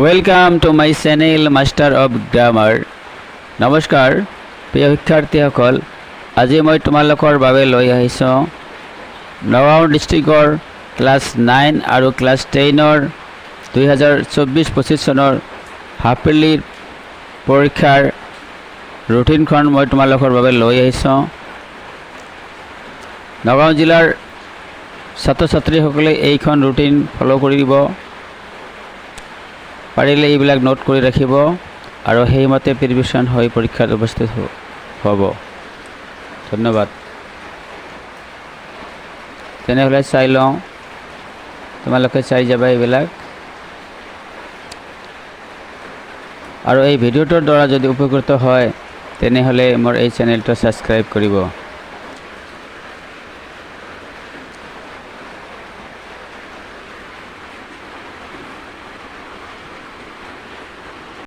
Welcome to my channel master of grammar. নমস্কাৰ প্ৰিয় শিক্ষাৰ্থীসকল, আজি মই তোমালোকৰ বাবে লৈ আহিছোঁ নগাঁও ডিষ্ট্ৰিক্টৰ ক্লাছ 9 আৰু ক্লাছ 10ৰ 2024-25 চনৰ হাফ-ইয়াৰলি পৰীক্ষাৰ ৰুটিনখন মই তোমালোকৰ বাবে লৈ আহিছোঁ। নগাঁও জিলাৰ ছাত্ৰ ছাত্ৰীসকলে এইখন ৰুটিন ফ'ল' কৰিব পাৰিলে এইবিলাক নোট কৰি ৰাখিব আৰু সেইমতে প্ৰিপেৰেশ্যন হৈ পৰীক্ষাত উপস্থিত হ'ব। ধন্যবাদ। তেনেহ'লে চাই লওঁ, তোমালোকে চাই যাবা এইবিলাক। আৰু এই ভিডিঅ'টোৰ দ্বাৰা যদি উপকৃত হয় তেনেহ'লে মোৰ এই চেনেলটো ছাবস্ক্ৰাইব কৰিব।